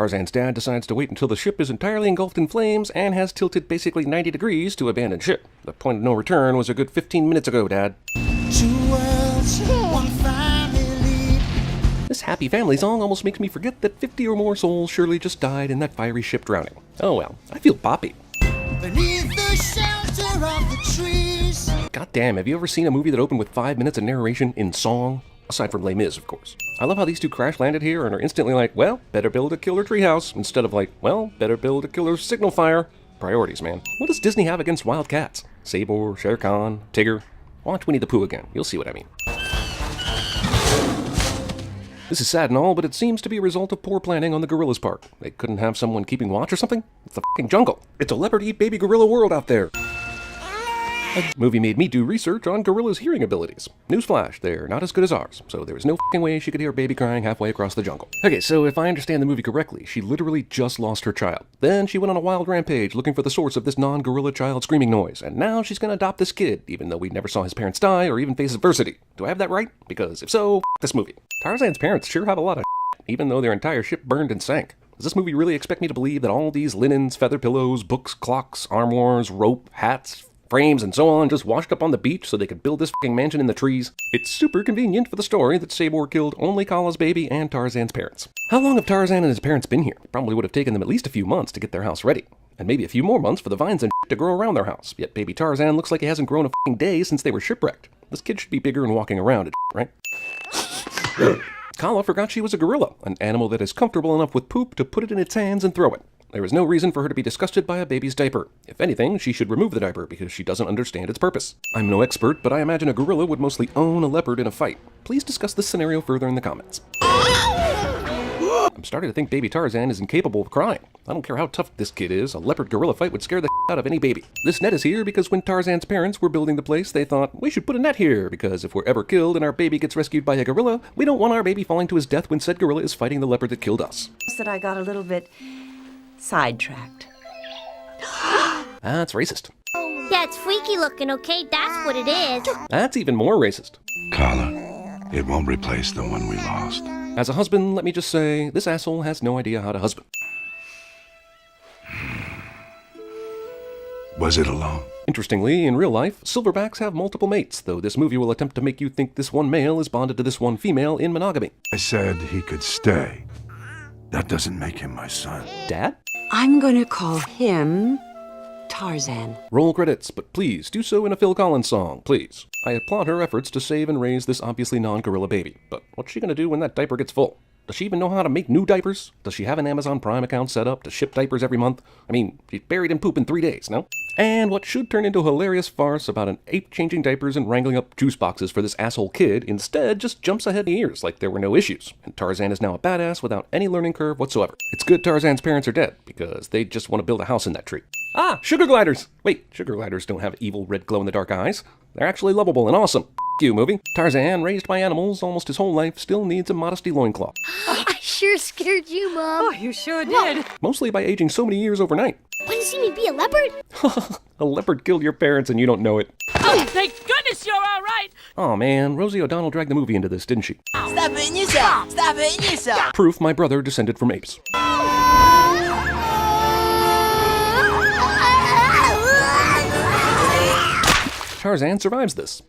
Tarzan's dad decides to wait until the ship is entirely engulfed in flames and has tilted basically 90 degrees to abandon ship. The point of no return was a good 15 minutes ago, Dad. 2 worlds, 1 family. This happy family song almost makes me forget that 50 or more souls surely just died in that fiery ship drowning. Oh well, I feel poppy. Beneath the shelter of the trees. Goddamn, have you ever seen a movie that opened with 5 minutes of narration in song? Aside from Les Mis, of course. I love how these two crash landed here and are instantly like, well, better build a killer treehouse, instead of like, well, better build a killer signal fire. Priorities, man. What does Disney have against wild cats? Sabor, Shere Khan, Tigger? Watch Winnie the Pooh again. You'll see what I mean. This is sad and all, but it seems to be a result of poor planning on the gorillas' part. They couldn't have someone keeping watch or something? It's the f***ing jungle. It's a leopard-eat-baby gorilla world out there. The movie made me do research on gorillas' hearing abilities. Newsflash, they're not as good as ours, so there was no f***ing way she could hear a baby crying halfway across the jungle. Okay, so if I understand the movie correctly, she literally just lost her child. Then she went on a wild rampage looking for the source of this non-gorilla child screaming noise, and now she's gonna adopt this kid, even though we never saw his parents die or even face adversity. Do I have that right? Because if so, f*** this movie. Tarzan's parents sure have a lot of even though their entire ship burned and sank. Does this movie really expect me to believe that all these linens, feather pillows, books, clocks, armoires, rope, hats, frames, and so on just washed up on the beach so they could build this fucking mansion in the trees? It's super convenient for the story that Sabor killed only Kala's baby and Tarzan's parents. How long have Tarzan and his parents been here? It probably would have taken them at least a few months to get their house ready. And maybe a few more months for the vines and to grow around their house. Yet baby Tarzan looks like he hasn't grown a fucking day since they were shipwrecked. This kid should be bigger and walking around and right? Kala forgot she was a gorilla, an animal that is comfortable enough with poop to put it in its hands and throw it. There is no reason for her to be disgusted by a baby's diaper. If anything, she should remove the diaper because she doesn't understand its purpose. I'm no expert, but I imagine a gorilla would mostly own a leopard in a fight. Please discuss this scenario further in the comments. I'm starting to think baby Tarzan is incapable of crying. I don't care how tough this kid is, a leopard-gorilla fight would scare the out of any baby. This net is here because when Tarzan's parents were building the place, they thought, we should put a net here, because if we're ever killed and our baby gets rescued by a gorilla, we don't want our baby falling to his death when said gorilla is fighting the leopard that killed us. That I got a little bit sidetracked. That's racist. Yeah, it's freaky looking, okay? That's what it is. That's even more racist. Kala, it won't replace the one we lost. As a husband, let me just say, this asshole has no idea how to husband. Was it alone? Interestingly, in real life, silverbacks have multiple mates, though this movie will attempt to make you think this one male is bonded to this one female in monogamy. I said he could stay. That doesn't make him my son. Dad? I'm gonna call him Tarzan. Roll credits, but please do so in a Phil Collins song, please. I applaud her efforts to save and raise this obviously non-gorilla baby, but what's she gonna do when that diaper gets full? Does she even know how to make new diapers? Does she have an Amazon Prime account set up to ship diapers every month? I mean, she's buried in poop in 3 days, no? And what should turn into a hilarious farce about an ape changing diapers and wrangling up juice boxes for this asshole kid instead just jumps ahead in years like there were no issues, and Tarzan is now a badass without any learning curve whatsoever. It's good Tarzan's parents are dead, because they just want to build a house in that tree. Ah, sugar gliders! Wait, sugar gliders don't have evil red glow-in-the-dark eyes. They're actually lovable and awesome. F*** you, movie. Tarzan, raised by animals almost his whole life, still needs a modesty loincloth. I sure scared you, Mom. Oh, you sure did. Mostly by aging so many years overnight. Want to see me be a leopard? A leopard killed your parents and you don't know it. Oh, thank goodness you're all right. Aw man, Rosie O'Donnell dragged the movie into this, didn't she? Stop hitting yourself. Stop hitting yourself. Proof my brother descended from apes. Tarzan survives this.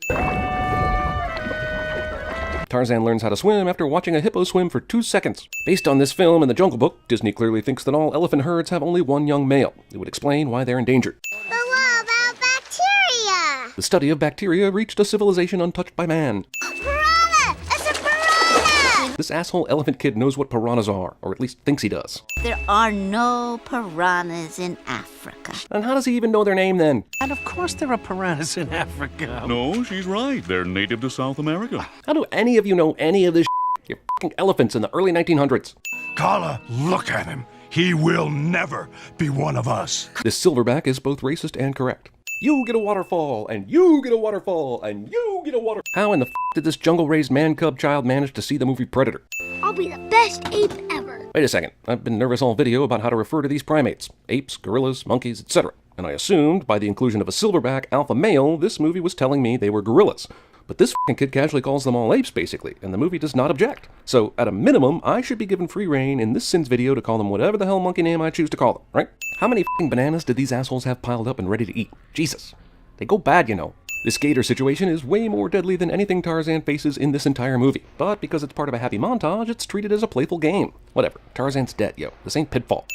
Tarzan learns how to swim after watching a hippo swim for 2 seconds. Based on this film and the Jungle Book, Disney clearly thinks that all elephant herds have only one young male. It would explain why they're endangered. But what about bacteria? The study of bacteria reached a civilization untouched by man. Piranha! It's a piranha! This asshole elephant kid knows what piranhas are, or at least thinks he does. There are no piranhas in Africa. And how does he even know their name then? And of course there are piranhas in Africa. No, she's right. They're native to South America. How do any of you know any of this shit? You're fucking elephants in the early 1900s. Kala, look at him. He will never be one of us. This silverback is both racist and correct. You get a waterfall, and you get a waterfall, and you get a water. How in the did this jungle-raised man-cub child manage to see the movie Predator? I'll be the best ape ever. Wait a second, I've been nervous all video about how to refer to these primates. Apes, gorillas, monkeys, etc. And I assumed, by the inclusion of a silverback alpha male, this movie was telling me they were gorillas. But this f***ing kid casually calls them all apes, basically, and the movie does not object. So, at a minimum, I should be given free reign in this Sins video to call them whatever the hell monkey name I choose to call them, right? How many f***ing bananas did these assholes have piled up and ready to eat? Jesus. They go bad, you know. This gator situation is way more deadly than anything Tarzan faces in this entire movie. But because it's part of a happy montage, it's treated as a playful game. Whatever. Tarzan's dead, yo. This ain't Pitfall.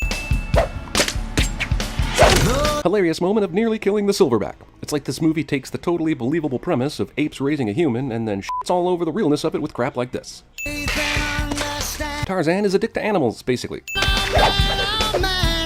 Hilarious moment of nearly killing the silverback. It's like this movie takes the totally believable premise of apes raising a human and then shits all over the realness of it with crap like this. Tarzan is a dick to animals, basically.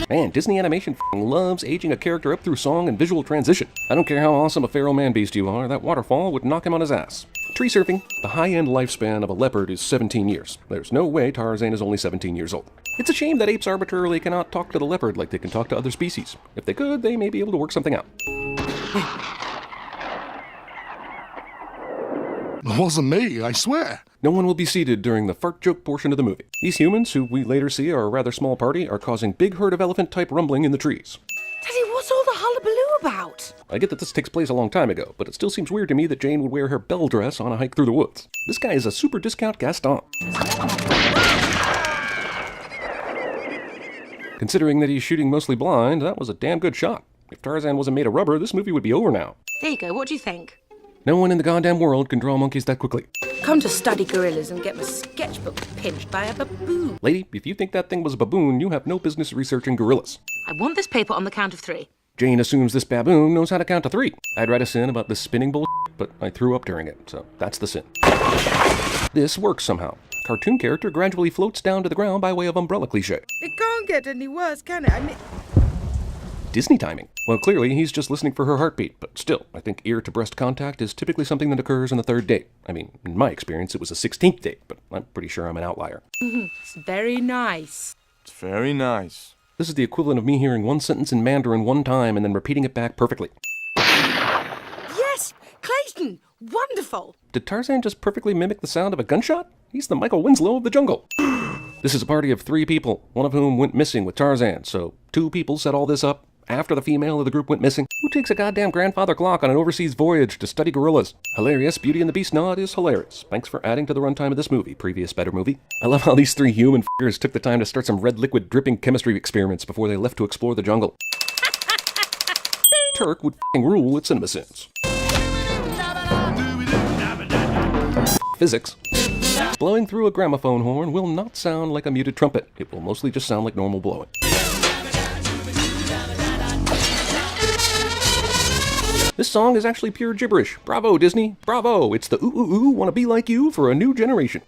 Man, Disney Animation f***ing loves aging a character up through song and visual transition. I don't care how awesome a feral man-beast you are, that waterfall would knock him on his ass. Tree surfing. The high-end lifespan of a leopard is 17 years. There's no way Tarzan is only 17 years old. It's a shame that apes arbitrarily cannot talk to the leopard like they can talk to other species. If they could, they may be able to work something out. It wasn't me, I swear. No one will be seated during the fart joke portion of the movie. These humans, who we later see are a rather small party, are causing big herd of elephant-type rumbling in the trees. Daddy, what's all the hullabaloo about? I get that this takes place a long time ago, but it still seems weird to me that Jane would wear her bell dress on a hike through the woods. This guy is a super discount Gaston. Considering that he's shooting mostly blind, that was a damn good shot. If Tarzan wasn't made of rubber, this movie would be over now. There you go, what do you think? No one in the goddamn world can draw monkeys that quickly. Come to study gorillas and get my sketchbook pinched by a baboon. Lady, if you think that thing was a baboon, you have no business researching gorillas. I want this paper on the count of 3. Jane assumes this baboon knows how to count to 3. I'd write a sin about this spinning bullshit, but I threw up during it, so that's the sin. This works somehow. Cartoon character gradually floats down to the ground by way of umbrella cliche. It can't get any worse, can it? I mean... Disney timing. Well, clearly, he's just listening for her heartbeat, but still, I think ear-to-breast contact is typically something that occurs on the 3rd date. I mean, in my experience, it was a 16th date, but I'm pretty sure I'm an outlier. It's very nice. It's very nice. This is the equivalent of me hearing one sentence in Mandarin one time and then repeating it back perfectly. Yes! Clayton! Wonderful! Did Tarzan just perfectly mimic the sound of a gunshot? He's the Michael Winslow of the jungle. This is a party of 3 people, one of whom went missing with Tarzan, so 2 people set all this up after the female of the group went missing. Who takes a goddamn grandfather clock on an overseas voyage to study gorillas? Hilarious. Beauty and the Beast nod is hilarious. Thanks for adding to the runtime of this movie, previous better movie. I love how these 3 human f***ers took the time to start some red liquid dripping chemistry experiments before they left to explore the jungle. Turk would f***ing rule at CinemaSins. Physics. Blowing through a gramophone horn will not sound like a muted trumpet. It will mostly just sound like normal blowing. This song is actually pure gibberish. Bravo, Disney. Bravo. It's the ooh ooh ooh wanna be like you for a new generation.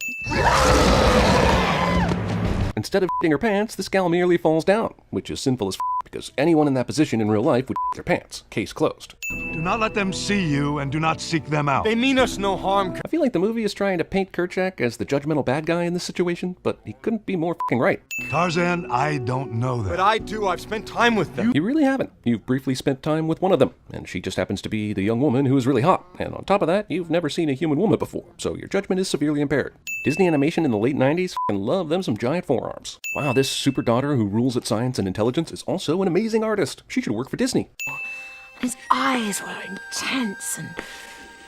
Instead of f***ing her pants, this gal merely falls down, which is sinful as f***, because anyone in that position in real life would f*** their pants. Case closed. Do not let them see you and do not seek them out. They mean us no harm. I feel like the movie is trying to paint Kerchak as the judgmental bad guy in this situation, but he couldn't be more f***ing right. Tarzan, I don't know that. But I do. I've spent time with them. You really haven't. You've briefly spent time with one of them, and she just happens to be the young woman who is really hot. And on top of that, you've never seen a human woman before, so your judgment is severely impaired. Disney Animation in the late 90s f***ing love them some giant forearms. Wow, this super daughter who rules at science and intelligence is also an amazing artist. She should work for Disney. His eyes were intense and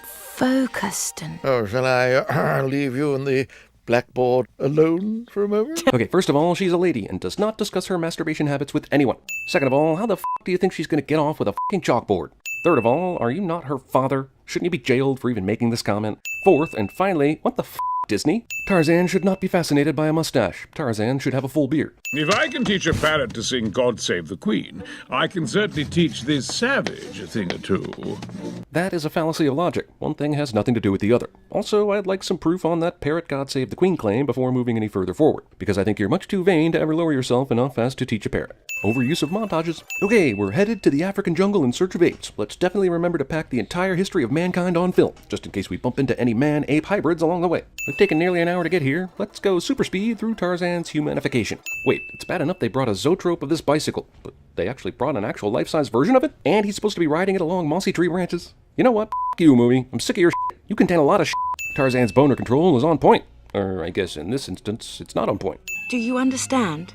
focused and... Oh, shall I leave you and the blackboard alone for a moment? Okay, first of all, she's a lady and does not discuss her masturbation habits with anyone. Second of all, how the f*** do you think she's gonna get off with a f***ing chalkboard? Third of all, are you not her father? Shouldn't you be jailed for even making this comment? Fourth, and finally, what the f***, Disney? Tarzan should not be fascinated by a mustache. Tarzan should have a full beard. If I can teach a parrot to sing God Save the Queen, I can certainly teach this savage a thing or two. That is a fallacy of logic. One thing has nothing to do with the other. Also, I'd like some proof on that parrot God Save the Queen claim before moving any further forward, because I think you're much too vain to ever lower yourself enough as to teach a parrot. Overuse of montages. Okay, we're headed to the African jungle in search of apes. Let's definitely remember to pack the entire history of mankind on film, just in case we bump into any man-ape hybrids along the way. We've taken nearly an hour to get here. Let's go super speed through Tarzan's humanification. Wait, it's bad enough they brought a zoetrope of this bicycle, but they actually brought an actual life-size version of it? And he's supposed to be riding it along mossy tree branches? You know what? F*** you, movie. I'm sick of your shit. You contain a lot of shit. Tarzan's boner control is on point. Or I guess in this instance, it's not on point. Do you understand?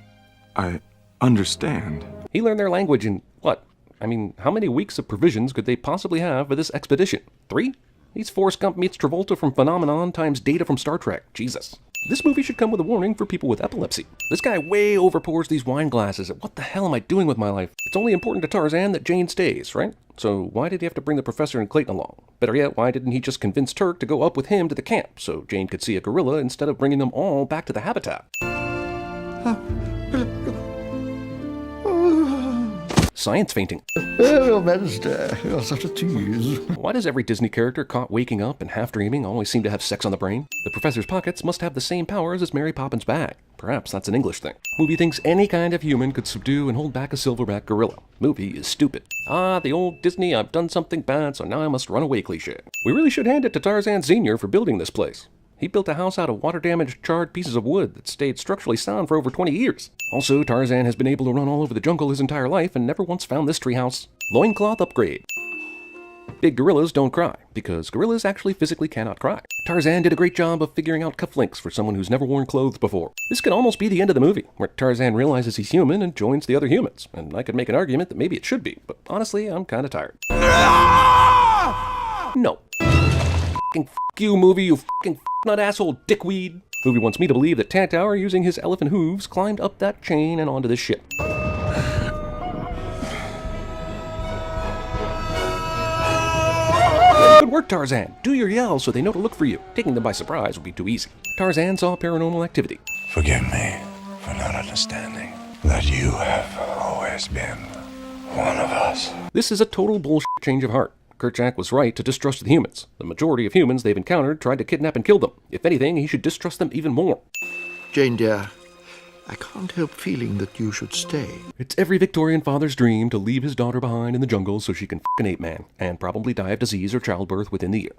I understand. He learned their language in, what? I mean, how many weeks of provisions could they possibly have for this expedition? 3? He's Forrest Gump meets Travolta from Phenomenon times Data from Star Trek. Jesus. This movie should come with a warning for people with epilepsy. This guy way overpours these wine glasses. What the hell am I doing with my life? It's only important to Tarzan that Jane stays, right? So why did he have to bring the professor and Clayton along? Better yet, why didn't he just convince Turk to go up with him to the camp so Jane could see a gorilla instead of bringing them all back to the habitat? Science fainting. Oh, Master, you're such a tease. Why does every Disney character caught waking up and half dreaming always seem to have sex on the brain? The professor's pockets must have the same powers as Mary Poppins' bag. Perhaps that's an English thing. Movie thinks any kind of human could subdue and hold back a silverback gorilla. Movie is stupid. The old Disney I've done something bad so now I must run away cliché. We really should hand it to Tarzan Sr. for building this place. He built a house out of water-damaged, charred pieces of wood that stayed structurally sound for over 20 years. Also, Tarzan has been able to run all over the jungle his entire life and never once found this treehouse. Loincloth upgrade. Big gorillas don't cry, because gorillas actually physically cannot cry. Tarzan did a great job of figuring out cufflinks for someone who's never worn clothes before. This could almost be the end of the movie, where Tarzan realizes he's human and joins the other humans. And I could make an argument that maybe it should be, but honestly, I'm kinda tired. No. F***ing f*** you, movie, you f***ing f***nut asshole dickweed. Movie wants me to believe that Tantower, using his elephant hooves, climbed up that chain and onto this ship. Good work, Tarzan. Do your yells so they know to look for you. Taking them by surprise would be too easy. Tarzan saw paranormal activity. Forgive me for not understanding that you have always been one of us. This is a total bullshit change of heart. Kerchak was right to distrust the humans. The majority of humans they've encountered tried to kidnap and kill them. If anything, he should distrust them even more. Jane, dear, I can't help feeling that you should stay. It's every Victorian father's dream to leave his daughter behind in the jungle so she can f*** an ape man, and probably die of disease or childbirth within the year.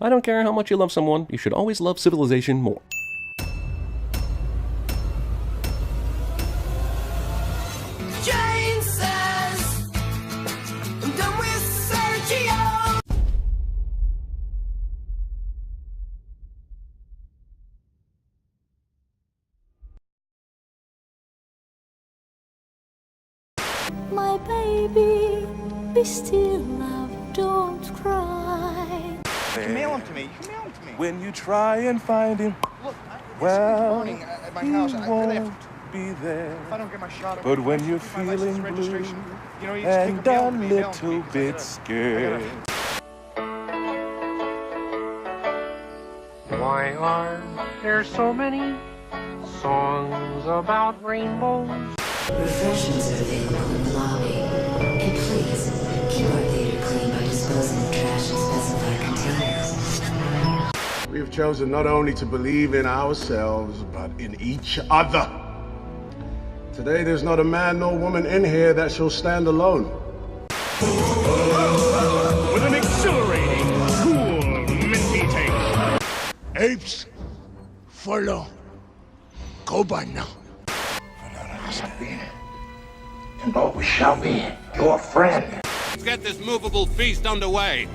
I don't care how much you love someone, you should always love civilization more. Jane says, I'm done with Sergio. My baby, be still, love, don't cry. Mail him to me. Mail him to me. When you try and find him, well, he won't be there. If I don't get my shot, but when you're feeling blue and a little bit scared. Why are there so many songs about rainbows? Refreshments are available in the lobby. And please, keep our theater clean by disposing of trash in specified containers. We have chosen not only to believe in ourselves, but in each other. Today, there's not a man nor woman in here that shall stand alone. With an exhilarating, cool, minty take. Apes, follow. Go by now. And what we shall be, your friend. Let's get this movable feast underway.